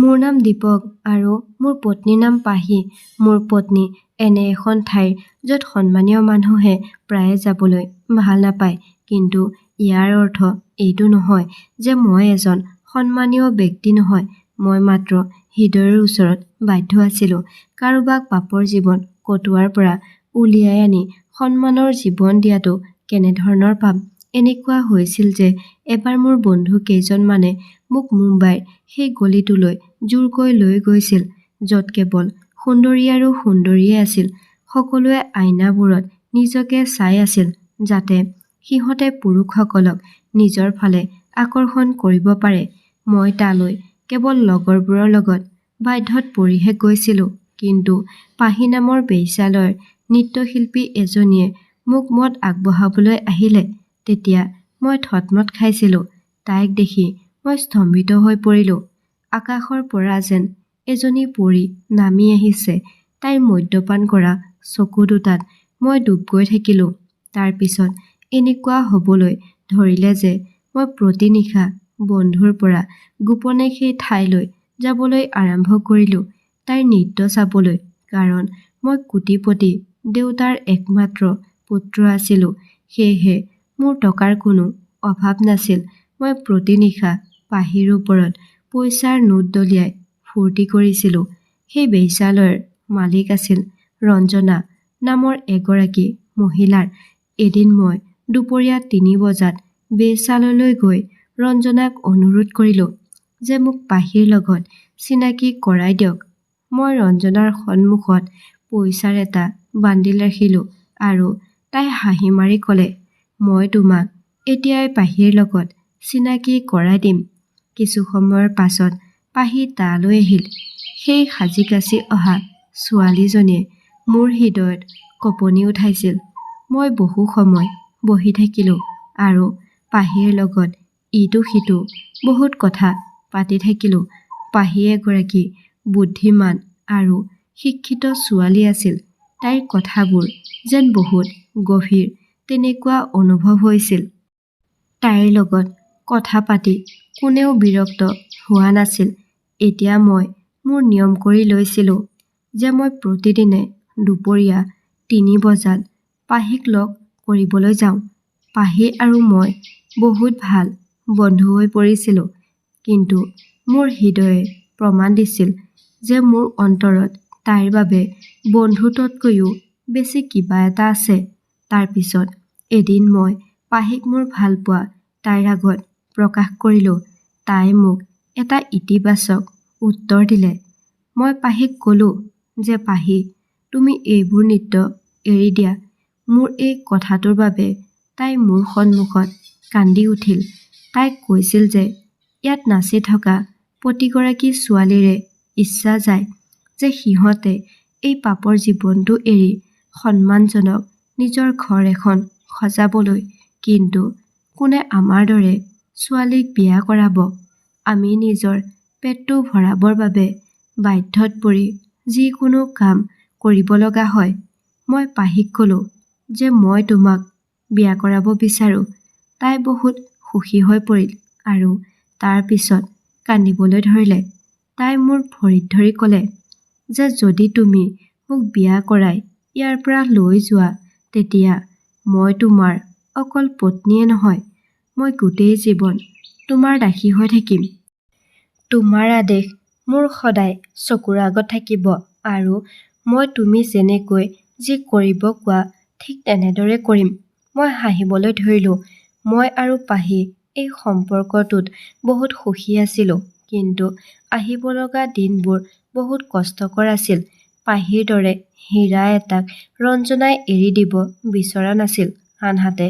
মোৰ নাম দীপক আৰু মোৰ পত্নীৰ নাম পাহি। মোৰ পত্নী এনে এখন ঠাইৰ য'ত সন্মানীয় মানুহে প্ৰায়ে যাবলৈ ভাল নাপায়। কিন্তু ইয়াৰ অৰ্থ এইটো নহয় যে মই এজন সন্মানীয় ব্যক্তি নহয়। মই মাত্ৰ হৃদয়ৰ ওচৰত বাধ্য আছিলোঁ কাৰোবাক পাপৰ জীৱন কটোৱাৰ পৰা উলিয়াই আনি সন্মানৰ জীৱন দিয়াটো কেনেধৰণৰ পাপ। এনেকুৱা হৈছিল যে এবাৰ মোৰ বন্ধু কেইজনমানে মোক মুম্বাইৰ সেই গলিটোলৈ জোৰকৈ লৈ গৈছিল, য'ত কেৱল সুন্দৰী আৰু সুন্দৰীয়ে আছিল। সকলোৱে আইনাবোৰত নিজকে চাই আছিল, যাতে সিহঁতে পুৰুষসকলক নিজৰ ফালে আকৰ্ষণ কৰিব পাৰে। মই তালৈ কেৱল লগৰবোৰৰ লগত বাধ্যত পৰিহে গৈছিলোঁ। কিন্তু পাহি নামৰ বেশ্যালয়ৰ নৃত্যশিল্পী এজনীয়ে মোক মত আগবঢ়াবলৈ আহিলে। তেতিয়া মই থতমত খাইছিলোঁ। তাইক দেখি মই স্তম্ভিত হৈ পৰিলোঁ। আকাশৰ পৰা যেন এজনী পৰী নামি আহিছে। তাইৰ মদ্যপান কৰা চকু দুটাত মই ডুব গৈ থাকিলোঁ। তাৰ পিছত এনেকুৱা হ'বলৈ ধৰিলে যে মই প্ৰতি নিশা বন্ধুৰ পৰা গোপনে সেই ঠাইলৈ যাবলৈ আৰম্ভ কৰিলোঁ, তাইৰ নৃত্য চাবলৈ। কাৰণ মই কোটিপতি দেউতাৰ একমাত্ৰ পুত্ৰ আছিলোঁ। সেয়েহে মোৰ টকাৰ কোনো অভাৱ নাছিল। মই প্ৰতি নিশা পাহিৰ ওপৰত পইচাৰ নোট দলিয়াই ফূৰ্তি কৰিছিলোঁ। সেই বেশ্যালয়ৰ মালিক আছিল ৰঞ্জনা নামৰ এগৰাকী মহিলাৰ। এদিন মই দুপৰীয়া ৩ বজাত বেশ্যালয়লৈ গৈ ৰঞ্জনাক অনুৰোধ কৰিলোঁ যে মোক পাহিৰ লগত চিনাকি কৰাই দিয়ক। মই ৰঞ্জনাৰ সন্মুখত পইচাৰ এটা বান্দিল ৰাখিলোঁ আৰু তাই হাঁহি মাৰি ক'লে, মই তোমাক এতিয়াই পাহিৰ লগত চিনাকি কৰাই দিম। কিছু সময়ৰ পাছত পাহি তালৈ আহিল। সেই সাজি-কাচি অহা ছোৱালীজনীয়ে মোৰ হৃদয়ত কঁপনি উঠাইছিল। মই বহু সময় বহি থাকিলোঁ আৰু পাহিৰ লগত ইটো সিটো বহুত কথা পাতি থাকিলোঁ। পাহি এগৰাকী বুদ্ধিমান আৰু শিক্ষিত ছোৱালী আছিল। তাইৰ কথাবোৰ যেন বহুত গভীৰ, তেনেকুৱা অনুভৱ হৈছিল। তাইৰ লগত কথা পাতি কোনেও বিৰক্ত হোৱা নাছিল। এতিয়া মই মোৰ নিয়ম কৰি লৈছিলোঁ যে মই প্ৰতিদিনে দুপৰীয়া ৩ বজাত পাহিক লগ কৰিবলৈ যাওঁ। পাহি আৰু মই বহুত ভাল বন্ধু হৈ পৰিছিলোঁ। কিন্তু মোৰ হৃদয়ে প্ৰমাণ দিছিল যে মোৰ অন্তৰত তাইৰ বাবে বন্ধুত্বতকৈও বেছি কিবা এটা আছে। তাৰ পিছত এদিন মই পাহিক মোৰ ভালপোৱা তাইৰ আগত প্ৰকাশ কৰিলোঁ। তাই মোক এটা ইতিবাচক উত্তৰ দিলে। মই পাহিক ক'লোঁ যে পাহি, তুমি এইবোৰ নৃত্য এৰি দিয়া। মোৰ এই কথাটোৰ বাবে তাই মোৰ সন্মুখত কান্দি উঠিল। তাই কৈছিল যে ইয়াত নাচি থকা প্ৰতিগৰাকী ছোৱালীৰে ইচ্ছা যায় যে সিহঁতে এই পাপৰ জীৱনটো এৰি সন্মানজনক নিজৰ ঘৰ এখন সজাবলৈ। কিন্তু কোনে আমাৰ দৰে ছোৱালীক বিয়া কৰাব? আমি নিজৰ পেটটো ভৰাবৰ বাবে বাধ্যত পৰি যিকোনো কাম কৰিব লগা হয়। মই পাহিক ক'লোঁ যে মই তোমাক বিয়া কৰাব বিচাৰোঁ। তাই বহুত সুখী হৈ পৰিল আৰু তাৰ পিছত কান্দিবলৈ ধৰিলে। তাই মোৰ ভৰিত ধৰি ক'লে যে যদি তুমি মোক বিয়া কৰাই ইয়াৰ পৰা লৈ যোৱা, তেতিয়া মই তোমাৰ অকল পত্নীয়ে নহয়, মই গোটেই জীৱন তোমাৰ দাসী হৈ থাকিম। তোমাৰ আদেশ মোৰ সদায় চকুৰ আগত থাকিব আৰু মই তুমি যেনেকৈ যি কৰিব কোৱা ঠিক তেনেদৰে কৰিম। মই হাঁহিবলৈ ধৰিলোঁ। মই আৰু পাহি এই সম্পৰ্কটোত বহুত সুখী আছিলোঁ। কিন্তু আহিব লগা দিনবোৰ বহুত কষ্টকৰ আছিল। পাহিৰ দৰে হীৰা এটাক ৰঞ্জনাই এৰি দিব বিচৰা নাছিল। আনহাতে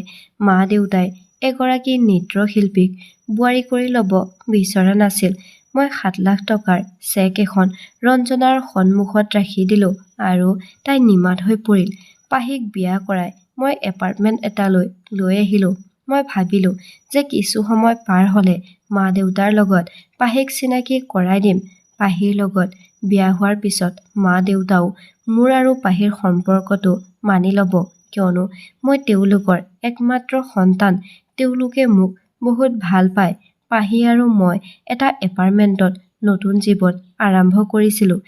মা-দেউতাই এগৰাকী নৃত্যশিল্পীক বোৱাৰী কৰি ল'ব বিচৰা নাছিল। মই ৭ লাখ টকাৰ চেক এখন ৰঞ্জনাৰ সন্মুখত ৰাখি দিলোঁ আৰু তাই নিমাত হৈ পৰিল। পাহিক বিয়া কৰাই মই এপাৰ্টমেণ্ট এটালৈ লৈ আহিলোঁ। মই ভাবিলোঁ যে কিছু সময় পাৰ হ'লে মা-দেউতাৰ লগত পাহিক চিনাকি কৰাই দিম। পাহিৰ লগত বিয়া হোৱাৰ পিছত মা-দেউতাও মোৰ আৰু পাহিৰ সম্পৰ্কটো মানি ল'ব, কিয়নো মই তেওঁলোকৰ একমাত্ৰ সন্তান। তেওঁলোকে মোক বহুত ভাল পায়। পাহি আৰু মই এটা এপাৰ্টমেণ্টত নতুন জীৱন আৰম্ভ কৰিছিলোঁ।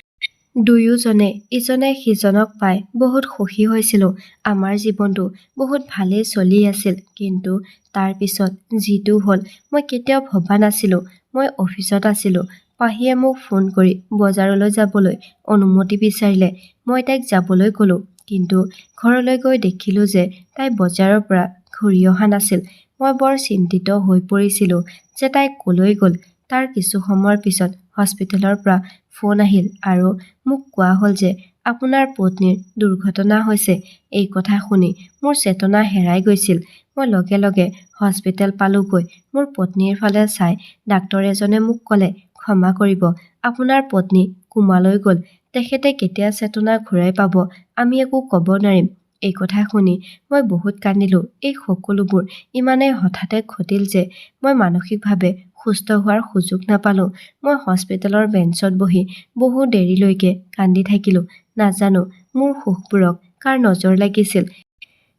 দুয়োজনে ইজনে সিজনক পাই বহুত সুখী হৈছিলোঁ। আমাৰ জীৱনটো বহুত ভালেই চলি আছিল। কিন্তু তাৰ পিছত যিটো হ'ল মই কেতিয়াও ভবা নাছিলোঁ। মই অফিচত আছিলোঁ। পাহিয়ে মোক ফোন কৰি বজাৰলৈ যাবলৈ অনুমতি বিচাৰিলে। মই তাইক যাবলৈ ক'লোঁ। কিন্তু ঘৰলৈ গৈ দেখিলোঁ যে তাই বজাৰৰ পৰা ঘূৰি অহা নাছিল। মই বৰ চিন্তিত হৈ পৰিছিলোঁ যে তাই ক'লৈ গ'ল। তাৰ কিছু সময়ৰ পিছত হস্পিটেলৰ পৰা ফোন আহিল আৰু মোক কোৱা হ'ল যে আপোনাৰ পত্নীৰ দুৰ্ঘটনা হৈছে। এই কথা শুনি মোৰ চেতনা হেৰাই গৈছিল। মই লগে লগে হস্পিটেল পালোগৈ। মোৰ পত্নীৰ ফালে চাই ডাক্তৰ এজনে মোক ক'লে, ক্ষমা কৰিব, আপোনাৰ পত্নী কোমালৈ গ'ল। তেখেতে কেতিয়া চেতনা ঘূৰাই পাব আমি একো ক'ব নোৱাৰিম। এই কথা শুনি মই বহুত কান্দিলোঁ। এই সকলোবোৰ ইমানেই হঠাতে ঘটিল যে মই মানসিকভাৱে সুস্থ হোৱাৰ সুযোগ নাপালোঁ। মই হস্পিটেলৰ বেঞ্চত বহি বহু দেৰিলৈকে কান্দি থাকিলোঁ। নাজানো মোৰ সুখবোৰক কাৰ নজৰ লাগিছিল।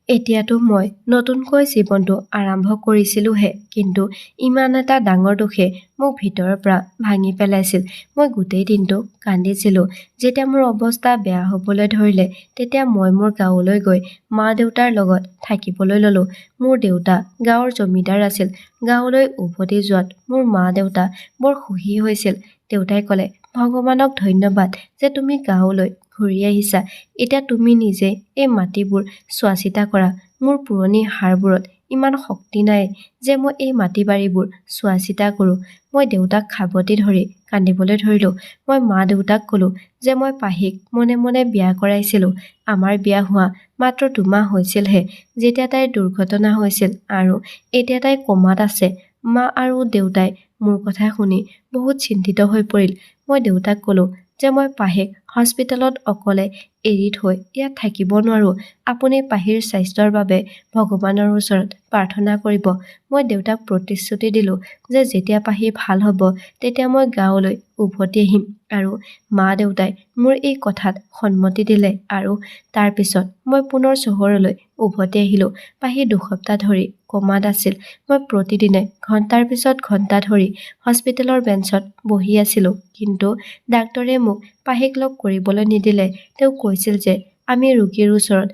এতিয়াতো মই নতুনকৈ জীৱনটো আৰম্ভ কৰিছিলোঁহে, কিন্তু ইমান এটা ডাঙৰ দোষে মোক ভিতৰৰ পৰা ভাঙি পেলাইছিল। মই গোটেই দিনটো কান্দিছিলোঁ। যেতিয়া মোৰ অৱস্থা বেয়া হ'বলৈ ধৰিলে, তেতিয়া মই মোৰ গাঁৱলৈ গৈ মা-দেউতাৰ লগত থাকিবলৈ ল'লোঁ। মোৰ দেউতা গাঁৱৰ জমিদাৰ আছিল। গাঁৱলৈ উভতি যোৱাত মোৰ মা-দেউতা বৰ সুখী হৈছিল। দেউতাই ক'লে, ভগৱানক ধন্যবাদ যে তুমি গাঁৱলৈ ঘূৰি আহিছা। এতিয়া তুমি নিজে এই মাটিবোৰ চোৱা-চিতা কৰা। মোৰ পুৰণি হাড়বোৰত ইমান শক্তি নাই যে মই এই মাটি-বাৰীবোৰ চোৱা-চিতা কৰোঁ। মই দেউতাক সাবটি ধৰি কান্দিবলৈ ধৰিলোঁ। মই মা-দেউতাক ক'লোঁ যে মই পাহিক মনে মনে বিয়া কৰাইছিলোঁ। আমাৰ বিয়া হোৱা মাত্ৰ 2 মাহ হৈছিলহে যেতিয়া তাইৰ দুৰ্ঘটনা হৈছিল আৰু এতিয়া তাই কোমাত আছে। মা আৰু দেউতাই মোৰ কথা শুনি বহুত চিন্তিত হৈ পৰিল। মই দেউতাক ক'লোঁ যে মই পাহিক হস্পিটেলত অকলে এৰি থৈ ইয়াত থাকিব নোৱাৰোঁ। আপুনি পাহিৰ স্বাস্থ্যৰ বাবে ভগৱানৰ ওচৰত প্ৰাৰ্থনা কৰিব। মই দেউতাক প্ৰতিশ্ৰুতি দিলোঁ যে যেতিয়া পাহি ভাল হ'ব তেতিয়া মই গাঁৱলৈ উভতি আহিম আৰু মা-দেউতাই মোৰ এই কথাত সন্মতি দিলে আৰু তাৰ পিছত মই পুনৰ চহৰলৈ উভতি আহিলোঁ। পাহি 2 সপ্তাহ ধৰি কোমাত আছিল। মই প্ৰতিদিনে ঘণ্টাৰ পিছত ঘণ্টা ধৰি হস্পিটেলৰ বেঞ্চত বহি আছিলোঁ। কিন্তু ডাক্তৰে মোক পাহিক লগ কৰিবলৈ নিদিলে। তেওঁ কৈছিল যে আমি ৰোগীৰ ওচৰত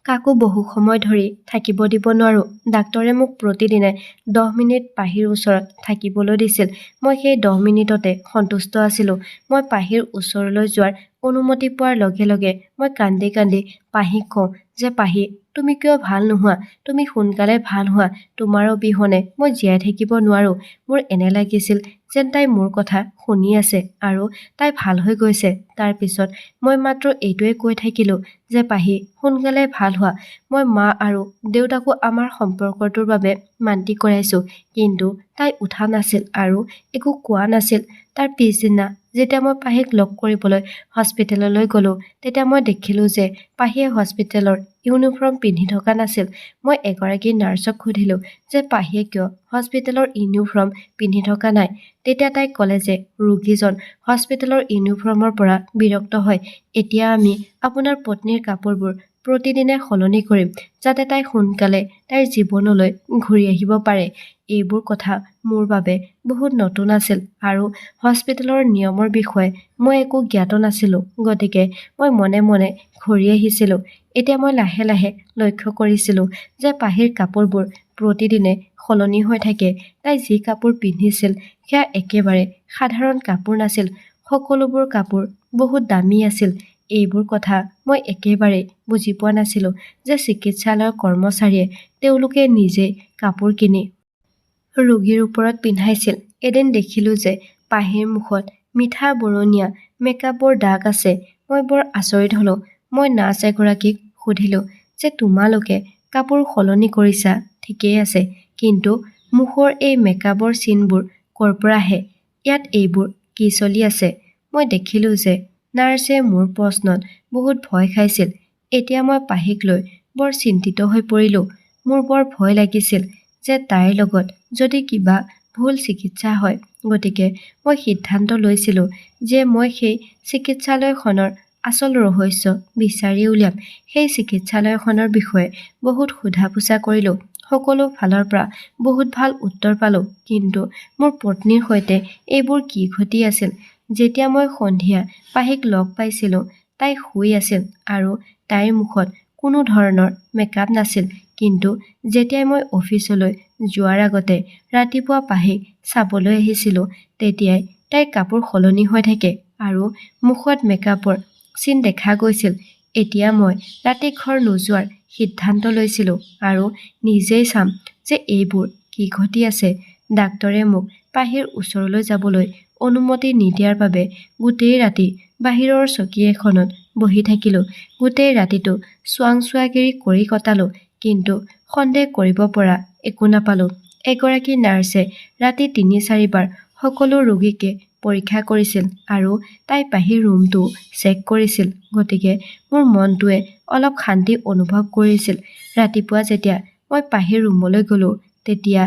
কাকো বহু সময় ধৰি থাকিব দিব নোৱাৰোঁ। ডাক্তৰে মোক প্ৰতিদিনে 10 মিনিট পাহিৰ ওচৰত থাকিবলৈ দিছিল। মই সেই 10 মিনিটতে সন্তুষ্ট আছিলোঁ। মই পাহিৰ ওচৰলৈ যোৱাৰ অনুমতি পোৱাৰ লগে লগে মই কান্দি কান্দি পাহিক কওঁ যে পাহি, তুমি কিয় ভাল নোহোৱা? তুমি সোনকালে ভাল হোৱা। তোমাৰ অবিহনে মই জীয়াই থাকিব নোৱাৰোঁ। মোৰ এনে লাগিছিল যেন তাই মোৰ কথা শুনি আছে আৰু তাই ভাল হৈ গৈছে। তাৰ পিছত মই মাত্ৰ এইটোৱে কৈ থাকিলোঁ যে পাহি সোনকালে ভাল হোৱা। মই মা আৰু দেউতাকো আমাৰ সম্পৰ্কটোৰ বাবে মান্তি কৰাইছোঁ। কিন্তু তাই উঠা নাছিল আৰু একো কোৱা নাছিল। তাৰ পিছদিনা যেতিয়া মই পাহিক লগ কৰিবলৈ হস্পিটেললৈ গ'লোঁ, তেতিয়া মই দেখিলোঁ যে পাহিয়ে হস্পিটেলৰ ইউনিফৰ্ম পিন্ধি থকা নাছিল। মই এগৰাকী নাৰ্ছক সুধিলোঁ যে পাহিয়ে কিয় হস্পিটেলৰ ইউনিফৰ্ম পিন্ধি থকা নাই। তেতিয়া তাই ক'লে যে ৰোগীজন হস্পিটেলৰ ইউনিফৰ্মৰ পৰা বিৰক্ত হয়। এতিয়া আমি আপোনাৰ পত্নীৰ কাপোৰবোৰ প্ৰতিদিনে সলনি কৰিম যাতে তাই সোনকালে তাইৰ জীৱনলৈ ঘূৰি আহিব পাৰে। এইবোৰ কথা মোৰ বাবে বহুত নতুন আছিল আৰু হস্পিটেলৰ নিয়মৰ বিষয়ে মই একো জ্ঞাত নাছিলোঁ। গতিকে মই মনে মনে ঘূৰি আহিছিলোঁ। এতিয়া মই লাহে লাহে লক্ষ্য কৰিছিলোঁ যে পাহিৰ কাপোৰবোৰ প্ৰতিদিনে সলনি হৈ থাকে। তাই যি কাপোৰ পিন্ধিছিল সেয়া একেবাৰে সাধাৰণ কাপোৰ নাছিল। সকলোবোৰ কাপোৰ বহুত দামী আছিল। এইবোৰ কথা মই একেবাৰে বুজি পোৱা নাছিলোঁ যে চিকিৎসালয়ৰ কৰ্মচাৰীয়ে তেওঁলোকে নিজেই কাপোৰ কিনি ৰোগীৰ ওপৰত পিন্ধাইছিল। এদিন দেখিলোঁ যে পাহিৰ মুখত মিঠা বৰণীয়া মেকআপৰ দাগ আছে। মই বৰ আচৰিত হ'লোঁ। মই নাৰ্ছ এগৰাকীক সুধিলোঁ যে তোমালোকে কাপোৰ সলনি কৰিছা ঠিকেই আছে, কিন্তু মুখৰ এই মেকআপৰ চিনবোৰ ক'ৰ পৰা আহে? ইয়াত এইবোৰ কি চলি আছে? মই দেখিলোঁ যে নাৰ্ছে মোৰ প্ৰশ্নত বহুত ভয় খাইছিল। এতিয়া মই পাহিক লৈ বৰ চিন্তিত হৈ পৰিলোঁ। মোৰ বৰ ভয় লাগিছিল যে তাইৰ লগত যদি কিবা ভুল চিকিৎসা হয়। গতিকে মই সিদ্ধান্ত লৈছিলোঁ যে মই সেই চিকিৎসালয়খনৰ আচল ৰহস্য বিচাৰি উলিয়াম। সেই চিকিৎসালয়খনৰ বিষয়ে বহুত সোধা-পোছা কৰিলোঁ। সকলো ফালৰ পৰা বহুত ভাল উত্তৰ পালোঁ, কিন্তু মোৰ পত্নীৰ সৈতে এইবোৰ কি ঘটি আছিল? যেতিয়া মই সন্ধিয়া পাহিক লগ পাইছিলোঁ, তাই শুই আছিল আৰু তাইৰ মুখত কোনো ধৰণৰ মেকআপ নাছিল। কিন্তু যেতিয়াই মই অফিচলৈ যোৱাৰ আগতে ৰাতিপুৱা পাহিক চাবলৈ আহিছিলোঁ, তেতিয়াই তাইৰ কাপোৰ সলনি হৈ থাকে আৰু মুখত মেকআপৰ চিন দেখা গৈছিল। এতিয়া মই ৰাতি ঘৰ নোযোৱাৰ সিদ্ধান্ত লৈছিলোঁ আৰু নিজেই চাম যে এইবোৰ কি ঘটি আছে। ডাক্তৰে মোক পাহিৰ ওচৰলৈ যাবলৈ অনুমতি নিদিয়াৰ বাবে গোটেই ৰাতি বাহিৰৰ চকী এখনত বহি থাকিলোঁ। গোটেই ৰাতিটো চোৱাংচোৱাগিৰি কৰি কটালোঁ, কিন্তু সন্দেহ কৰিব পৰা একো নাপালোঁ। এগৰাকী নাৰ্ছে ৰাতি ৩-৪ বাৰ সকলো ৰোগীকে পৰীক্ষা কৰিছিল আৰু তাই পাহিৰ ৰুমটো চেক কৰিছিল। গতিকে মোৰ মনটোৱে অলপ শান্তি অনুভৱ কৰিছিল। ৰাতিপুৱা যেতিয়া মই পাহিৰ ৰুমলৈ গ'লোঁ, তেতিয়া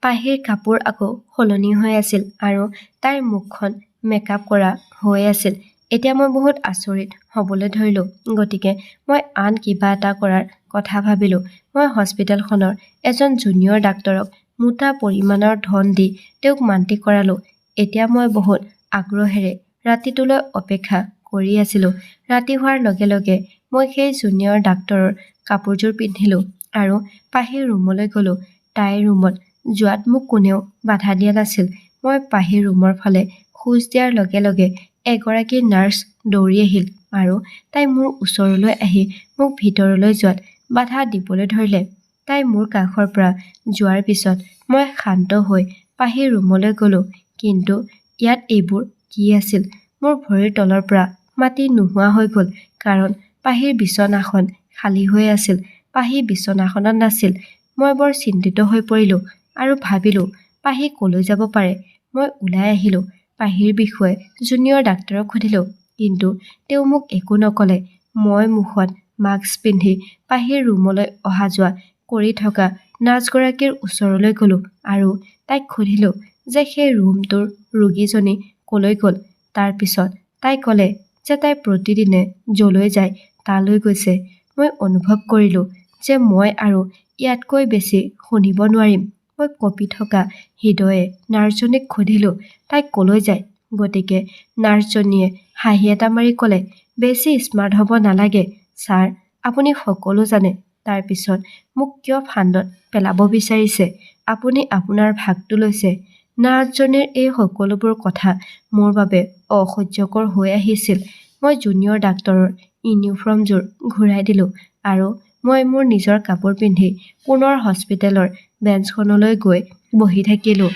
পাহিৰ কাপোৰ আকৌ সলনি হৈ আছিল আৰু তাইৰ মুখখন মেকআপ কৰা হৈ আছিল। এতিয়া মই বহুত আচৰিত হ'বলৈ ধৰিলোঁ। গতিকে মই আন কিবা এটা কৰাৰ কথা ভাবিলোঁ। মই হস্পিটেলখনৰ এজন জুনিয়ৰ ডাক্তৰক মোটা পৰিমাণৰ ধন দি তেওঁক মান্তি কৰালোঁ। এতিয়া মই বহুত আগ্ৰহেৰে ৰাতিটোলৈ অপেক্ষা কৰি আছিলোঁ। ৰাতি হোৱাৰ লগে লগে মই সেই জুনিয়ৰ ডাক্তৰৰ কাপোৰযোৰ পিন্ধিলোঁ আৰু পাহিৰ ৰুমলৈ গ'লোঁ। তাইৰ ৰুমত যোৱাত মোক কোনেও বাধা দিয়া নাছিল। মই পাহিৰ ৰুমৰ ফালে খোজ দিয়াৰ লগে লগে এগৰাকী নাৰ্ছ দৌৰি আহিল আৰু তাই মোৰ ওচৰলৈ আহি মোক ভিতৰলৈ যোৱাত বাধা দিবলৈ ধৰিলে। তাই মোৰ কাষৰ পৰা যোৱাৰ পিছত মই শান্ত হৈ পাহিৰ ৰুমলৈ গ'লোঁ। কিন্তু ইয়াত এইবোৰ কি আছিল? মোৰ ভৰিৰ তলৰ পৰা মাটি নোহোৱা হৈ গ'ল, কাৰণ পাহিৰ বিচনাখন খালী হৈ আছিল। পাহি বিচনাখনত নাছিল। মই বৰ চিন্তিত হৈ পৰিলোঁ আৰু ভাবিলোঁ, পাহি ক'লৈ যাব পাৰে? মই ওলাই আহিলোঁ। পাহিৰ বিষয়ে জুনিয়ৰ ডাক্তৰক সুধিলোঁ, কিন্তু তেওঁ মোক একো নক'লে। মই মুখত মাস্ক পিন্ধি পাহিৰ ৰুমলৈ অহা-যোৱা কৰি থকা নাৰ্ছগৰাকীৰ ওচৰলৈ গ'লোঁ আৰু তাইক সুধিলোঁ যে সেই ৰুমটোৰ ৰোগীজনী ক'লৈ গ'ল। তাৰ পিছত তাই ক'লে যে তাই প্ৰতিদিনে য'লৈ যায় তালৈ গৈছে। মই অনুভৱ কৰিলোঁ যে মই আৰু ইয়াতকৈ বেছি শুনিব নোৱাৰিম। মই কঁপি থকা হৃদয়ে নাৰ্ছজনীক সুধিলোঁ, তাই ক'লৈ যায়? গতিকে নাৰ্ছজনীয়ে হাঁহি এটা মাৰি ক'লে, বেছি স্মাৰ্ট হ'ব নালাগে, ছাৰ, আপুনি সকলো জানে। তাৰ পিছত মোক কিয় ফান্দত পেলাব বিচাৰিছে? আপুনি আপোনাৰ ভাগটো লৈছে। নাৰ্ছজনীৰ এই সকলোবোৰ কথা মোৰ বাবে অসহ্যকৰ হৈ আহিছিল। মই জুনিয়ৰ ডাক্তৰৰ ইউনিফৰ্মযোৰ ঘূৰাই দিলোঁ আৰু মই মোৰ নিজৰ কাপোৰ পিন্ধি পুনৰ হস্পিটেলৰ বেঞ্চখনলৈ গৈ বহি থাকিলোঁ।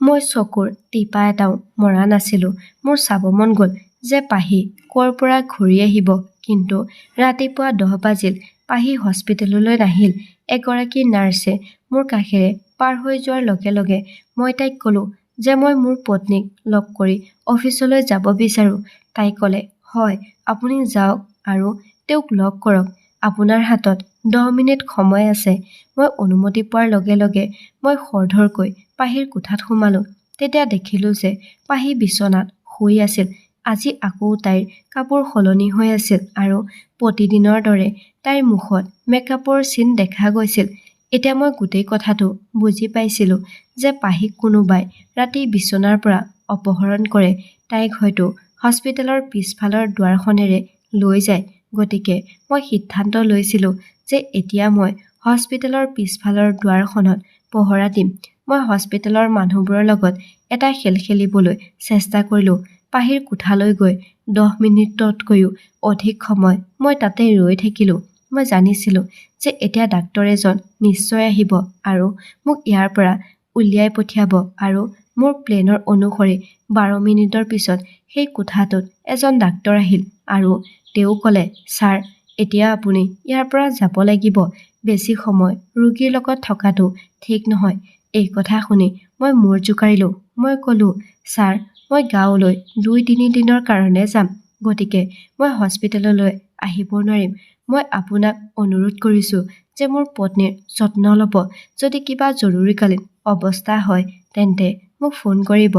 মই চকুৰ টিপা এটাও মৰা নাছিলোঁ। মোৰ চাব মন গ'ল যে পাহি ক'ৰ পৰা ঘূৰি আহিব, কিন্তু ৰাতিপুৱা 10 বাজিল, পাহি হস্পিটেললৈ নাহিল। এগৰাকী নাৰ্ছে মোৰ কাষেৰে পাৰ হৈ যোৱাৰ লগে লগে মই তাইক ক'লোঁ যে মই মোৰ পত্নীক লগ কৰি অফিচলৈ যাব বিচাৰোঁ। তাই ক'লে, হয়, আপুনি যাওক আৰু তেওঁক লগ কৰক। আপোনাৰ হাতত 10 মিনিট সময় আছে। মই অনুমতি পোৱাৰ লগে লগে মই খৰধৰকৈ পাহিৰ কোঠাত সোমালোঁ। তেতিয়া দেখিলোঁ যে পাহি বিচনাত শুই আছিল। আজি আকৌ তাইৰ কাপোৰ সলনি হৈ আছিল আৰু প্ৰতিদিনৰ দৰে তাইৰ মুখত মেকআপৰ চিন দেখা গৈছিল। এতিয়া মই গোটেই কথাটো বুজি পাইছিলোঁ যে পাহিক কোনোবাই ৰাতি বিচনাৰ পৰা অপহৰণ কৰে। তাইক হয়তো হস্পিটেলৰ পিছফালৰ দুৱাৰখনেৰে লৈ যায়। গতিকে মই সিদ্ধান্ত লৈছিলোঁ যে এতিয়া মই হস্পিটেলৰ পিছফালৰ দুৱাৰখনত পহৰা দিম। মই হস্পিটেলৰ মানুহবোৰৰ লগত এটা খেল খেলিবলৈ চেষ্টা কৰিলোঁ। পাহিৰ কোঠালৈ গৈ 10 মিনিটতকৈও অধিক সময় মই তাতে ৰৈ থাকিলোঁ। মই জানিছিলোঁ যে এতিয়া ডাক্তৰ এজন নিশ্চয় আহিব আৰু মোক ইয়াৰ পৰা উলিয়াই পঠিয়াব, আৰু মোৰ প্লেনৰ অনুসৰি 12 মিনিটৰ পিছত সেই কোঠাটোত এজন ডাক্তৰ আহিল আৰু তেওঁ ক'লে, ছাৰ, এতিয়া আপুনি ইয়াৰ পৰা যাব লাগিব। বেছি সময় ৰোগীৰ লগত থকাটো ঠিক নহয়। এই কথা শুনি মই মূৰ জোকাৰিলোঁ। মই ক'লোঁ, ছাৰ, মই গাঁৱলৈ 2-3 দিনৰ কাৰণে যাম। গতিকে মই হস্পিটেললৈ আহিব নোৱাৰিম। মই আপোনাক অনুৰোধ কৰিছোঁ যে মোৰ পত্নীৰ যত্ন ল'ব। যদি কিবা জৰুৰীকালীন অৱস্থা হয় তেন্তে মোক ফোন কৰিব।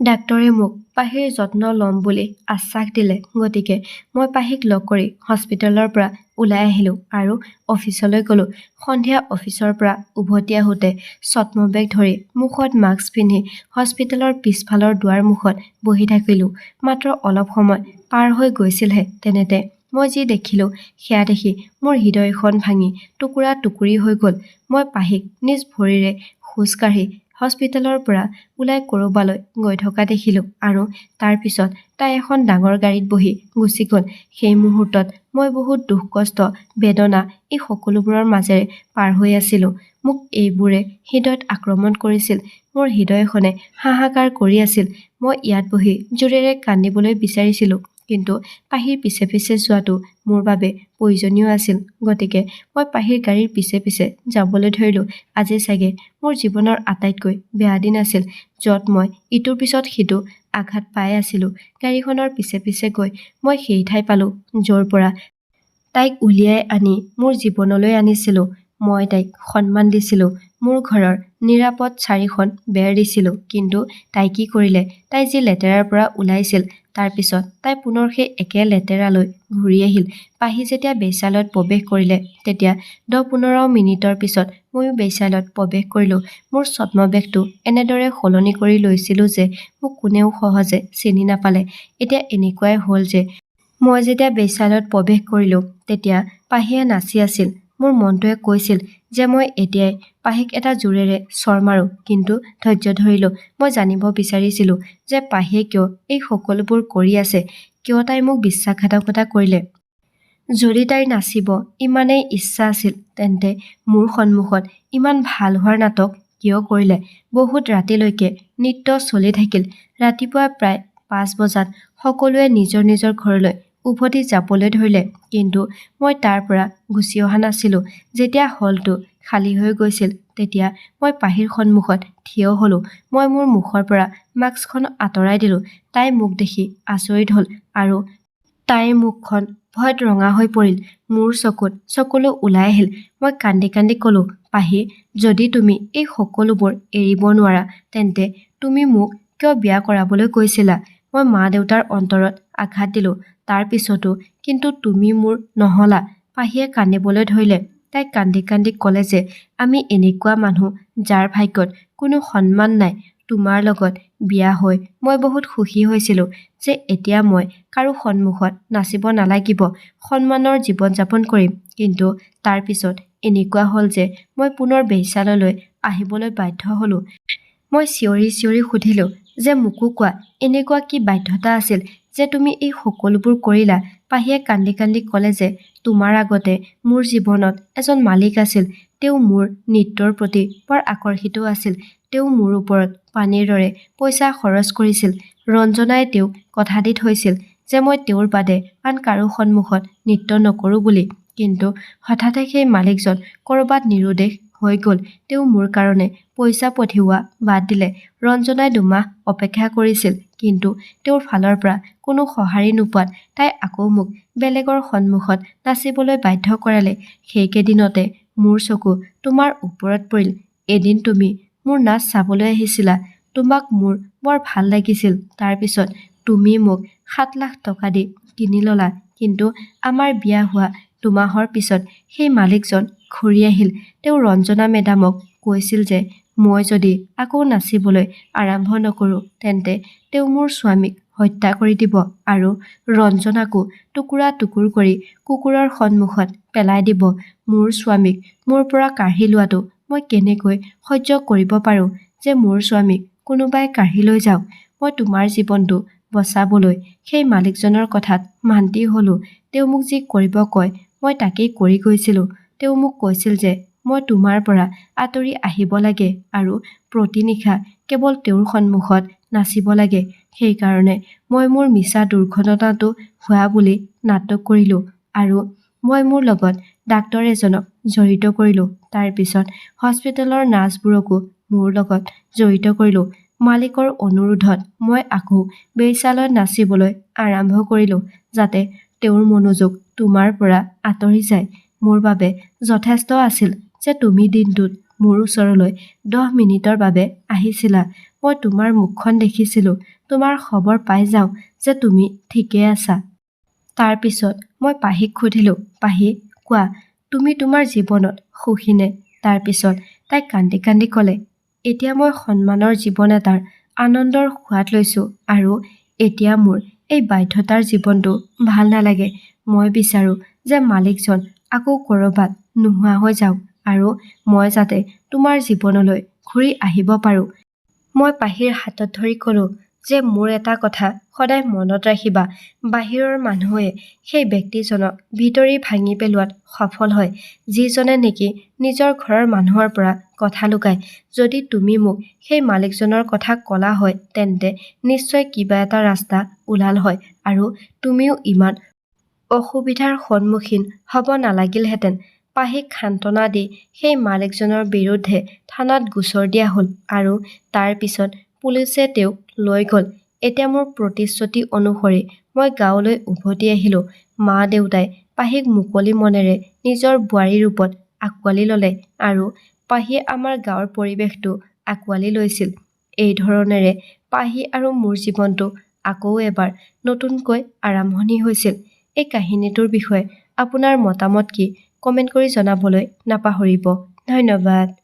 ডাক্তৰে মোক পাহিৰ যত্ন ল'ম বুলি আশ্বাস দিলে। গতিকে মই পাহিক লগ কৰি হস্পিটেলৰ পৰা ওলাই আহিলোঁ আৰু অফিচলৈ গ'লোঁ। সন্ধিয়া অফিচৰ পৰা উভতি আহোঁতে ছদ্মবেগ ধৰি মুখত মাস্ক পিন্ধি হস্পিটেলৰ পিছফালৰ দুৱাৰ মুখত বহি থাকিলোঁ। মাত্ৰ অলপ সময় পাৰ হৈ গৈছিলহে তেনেতে মই যি দেখিলোঁ সেয়া দেখি মোৰ হৃদয়খন ভাঙি টুকুৰা টুকুৰি হৈ গ'ল। মই পাহিক নিজ ভৰিৰে খোজ কাঢ়ি হস্পিটেলৰ পৰা ওলাই ক'ৰবালৈ গৈ থকা দেখিলোঁ আৰু তাৰ পিছত তাই এখন ডাঙৰ গাড়ীত বহি গুচি গ'ল। সেই মুহূৰ্তত মই বহুত দুখ কষ্ট বেদনা এই সকলোবোৰৰ মাজেৰে পাৰ হৈ আছিলোঁ। মোক এইবোৰে হৃদয়ত আক্ৰমণ কৰিছিল। মোৰ হৃদয়খনে হাহাকাৰ কৰি আছিল। মই ইয়াত বহি জোৰেৰে কান্দিবলৈ বিচাৰিছিলোঁ, কিন্তু পাহিৰ পিছে পিছে যোৱাটো মোৰ বাবে প্ৰয়োজনীয় আছিল। গতিকে মই পাহিৰ গাড়ীৰ পিছে পিছে যাবলৈ ধৰিলোঁ। আজি চাগে মোৰ জীৱনৰ আটাইতকৈ বেয়া দিন আছিল, য'ত মই ইটোৰ পিছত সিটো আঘাত পাই আছিলোঁ। গাড়ীখনৰ পিছে পিছে গৈ মই সেই ঠাই পালোঁ য'ৰ পৰা তাইক উলিয়াই আনি মোৰ জীৱনলৈ আনিছিলোঁ। মই তাইক সন্মান দিছিলোঁ, মোৰ ঘৰৰ নিৰাপদ 4খন বেৰ দিছিলোঁ। কিন্তু তাই কি কৰিলে? তাই যি লেতেৰাৰ পৰা ওলাইছিল, তাৰ পিছত তাই পুনৰ সেই একে লেতেৰালৈ ঘূৰি আহিল। পাহি যেতিয়া বেশ্যালয়ত প্ৰৱেশ কৰিলে, তেতিয়া 10-15 মিনিটৰ পিছত ময়ো বেশ্যালয়ত প্ৰৱেশ কৰিলোঁ। মোৰ ছদ্মবেগটো এনেদৰে সলনি কৰি লৈছিলোঁ যে মোক কোনেও সহজে চিনি নাপালে। এতিয়া এনেকুৱাই হ'ল যে মই যেতিয়া বেশ্যালয়ত প্ৰৱেশ কৰিলোঁ, তেতিয়া পাহিয়ে নাচি আছিল। মোৰ মনটোৱে কৈছিল যে মই এতিয়াই পাহিক এটা জোৰেৰে চৰ মাৰোঁ, কিন্তু ধৈৰ্য ধৰিলোঁ। মই জানিব বিচাৰিছিলোঁ যে পাহিয়ে কিয় এই সকলোবোৰ কৰি আছে, কিয় তাই মোক বিশ্বাসঘাতকতা কৰিলে। যদি তাইৰ নাচিব ইমানেই ইচ্ছা আছিল, তেন্তে মোৰ সন্মুখত ইমান ভাল হোৱাৰ নাটক কিয় কৰিলে? বহুত ৰাতিলৈকে নৃত্য চলি থাকিল। ৰাতিপুৱা প্ৰায় 5 বজাত সকলোৱে নিজৰ নিজৰ ঘৰলৈ উভতি যাবলৈ ধৰিলে, কিন্তু মই তাৰ পৰা গুচি অহা নাছিলোঁ। যেতিয়া হলটো খালী হৈ গৈছিল, তেতিয়া মই পাহিৰ সন্মুখত থিয় হ'লোঁ। মই মোৰ মুখৰ পৰা মাস্কখন আঁতৰাই দিলোঁ। তাই মোক দেখি আচৰিত হ'ল আৰু তাইৰ মুখখন ভয়ত ৰঙা হৈ পৰিল। মোৰ চকুত চকুলো ওলাই আহিল। মই কান্দি কান্দি ক'লোঁ, পাহি, যদি তুমি এই সকলোবোৰ এৰিব নোৱাৰা, তেন্তে তুমি মোক কিয় বিয়া কৰাবলৈ কৈছিলা? মই মা-দেউতাৰ অন্তৰত আঘাত দিলোঁ। তাৰ পিছতো কিন্তু তুমি মোৰ নহ'লা। পাহিয়ে কান্দিবলৈ ধৰিলে। তাই কান্দি কান্দি ক'লে যে আমি এনেকুৱা মানুহ যাৰ ভাগ্যত কোনো সন্মান নাই। তোমাৰ লগত বিয়া হৈ মই বহুত সুখী হৈছিলোঁ যে এতিয়া মই কাৰো সন্মুখত নাচিব নালাগিব, সন্মানৰ জীৱন যাপন কৰিম। কিন্তু তাৰ পিছত এনেকুৱা হ'ল যে মই পুনৰ বেশ্যালয়লৈ আহিবলৈ বাধ্য হ'লোঁ। মই চিঞৰি চিঞৰি সুধিলোঁ যে মোকো কোৱা, এনেকুৱা কি বাধ্যতা আছিল যে তুমি এই সকলোবোৰ কৰিলা? পাহিয়ে কান্দি কান্দি ক'লে যে তোমাৰ আগতে মোৰ জীৱনত এজন মালিক আছিল। তেওঁ মোৰ নৃত্যৰ প্ৰতি বৰ আকৰ্ষিত আছিল। তেওঁ মোৰ ওপৰত পানীৰ দৰে পইচা খৰচ কৰিছিল। ৰঞ্জনাই তেওঁক কথা দি থৈছিল যে মই তেওঁৰ বাদে আন কাৰো সন্মুখত নৃত্য নকৰোঁ বুলি। কিন্তু হঠাতে সেই মালিকজন ক'ৰবাত নিৰুদ্দেশ হৈ গ'ল। তেওঁ মোৰ কাৰণে পইচা পঠিওৱা বাদ দিলে। ৰঞ্জনাই 2 মাহ অপেক্ষা কৰিছিল, কিন্তু তেওঁৰ ফালৰ পৰা কোনো সঁহাৰি নোপোৱাত তাই আকৌ মোক বেলেগৰ সন্মুখত নাচিবলৈ বাধ্য কৰালে। সেইকেইদিনতে মোৰ চকু তোমাৰ ওপৰত পৰিল। এদিন তুমি মোৰ নাচ চাবলৈ আহিছিলা। তোমাক মোৰ বৰ ভাল লাগিছিল। তাৰ পিছত তুমি মোক 7 লাখ টকা দি কিনি ল'লা। কিন্তু আমাৰ বিয়া হোৱা 2 মাহৰ পিছত সেই মালিকজন ঘূৰি আহিল। তেওঁ ৰঞ্জনা মেডামক কৈছিল যে মই যদি আকৌ নাচিবলৈ আৰম্ভ নকৰোঁ, তেন্তে তেওঁ মোৰ স্বামীক হত্যা কৰি দিব আৰু ৰঞ্জনাকো টুকুৰা টুকুৰ কৰি কুকুৰৰ সন্মুখত পেলাই দিব। মোৰ স্বামীক মোৰ পৰা কাঢ়ি লোৱাটো মই কেনেকৈ সহ্য কৰিব পাৰোঁ যে মোৰ স্বামীক কোনোবাই কাঢ়ি লৈ যাওক? মই তোমাৰ জীৱনটো বচাবলৈ সেই মালিকজনৰ কথাত মান্তি হ'লোঁ। তেওঁ মোক যি কৰিব কয় মই তাকেই কৰি গৈছিলোঁ। তেওঁ মোক কৈছিল যে মই তোমাৰ পৰা আঁতৰি আহিব লাগে আৰু প্ৰতি নিশা কেৱল তেওঁৰ সন্মুখত নাচিব লাগে। সেইকাৰণে মই মোৰ মিছা দুৰ্ঘটনাটো হোৱা বুলি নাটক কৰিলোঁ আৰু মই মোৰ লগত ডাক্তৰ এজনক জড়িত কৰিলোঁ। তাৰ পিছত হস্পিটেলৰ নাৰ্ছবোৰকো মোৰ লগত জড়িত কৰিলোঁ। মালিকৰ অনুৰোধত মই আকৌ বেশ্যালয়ত নাচিবলৈ আৰম্ভ কৰিলোঁ, যাতে তেওঁৰ মনোযোগ তোমাৰ পৰা আঁতৰি যায়। মোৰ বাবে যথেষ্ট আছিল যে তুমি দিনটোত মোৰ ওচৰলৈ 10 মিনিটৰ বাবে আহিছিলা। মই তোমাৰ মুখখন দেখিছিলোঁ। তোমাৰ খবৰ পাই যাওঁ যে তুমি ঠিকে আছা। তাৰ পিছত মই পাহিক সুধিলোঁ, পাহি কোৱা, তুমি তোমাৰ জীৱনত সুখীনে? তাৰ পিছত তাই কান্দি কান্দি ক'লে, এতিয়া মই সন্মানৰ জীৱন এটাৰ আনন্দৰ সোৱাদ লৈছোঁ আৰু এতিয়া মোৰ এই বাধ্যতাৰ জীৱনটো ভাল নালাগে। মই বিচাৰোঁ যে মালিকজন আকৌ ক'ৰবাত নোহোৱা হৈ যাওক আৰু মই যাতে তোমাৰ জীৱনলৈ ঘূৰি আহিব পাৰোঁ। মই পাহিৰ হাতত ধৰি ক'লোঁ যে মোৰ এটা কথা সদায় মনত ৰাখিবা, বাহিৰৰ মানুহে সেই ব্যক্তিজনক ভিতৰি ভাঙি পেলোৱাত সফল হয়, যিজনে নেকি নিজৰ ঘৰৰ মানুহৰ পৰা কথা লুকায়। যদি তুমি মোক সেই মালিকজনৰ কথা ক'লা হয় তেন্তে নিশ্চয় কিবা এটা ৰাস্তা ওলাল হয় আৰু তুমিও ইমান অসুবিধাৰ সন্মুখীন হ'ব নালাগিলহেঁতেন। পাহিক সান্তনা দি সেই মালিকজনৰ বিৰুদ্ধে থানাত গোচৰ দিয়া হ'ল আৰু তাৰ পিছত পুলিচে তেওঁক লৈ গ'ল। এতিয়া মোৰ প্ৰতিশ্ৰুতি অনুসৰি মই গাঁৱলৈ উভতি আহিলোঁ। মা দেউতাই পাহিক মুকলি মনেৰে নিজৰ বোৱাৰীৰ ৰূপত আঁকোৱালি ল'লে আৰু পাহিয়ে আমাৰ গাঁৱৰ পৰিৱেশটো আঁকোৱালি লৈছিল। এই ধৰণেৰে পাহি আৰু মোৰ জীৱনটো আকৌ এবাৰ নতুনকৈ আৰম্ভণি হৈছিল। এই কাহিনীটোৰ বিষয়ে আপোনাৰ মতামত কি কমেণ্ট কৰি জনাবলৈ নাপাহৰিব। ধন্যবাদ।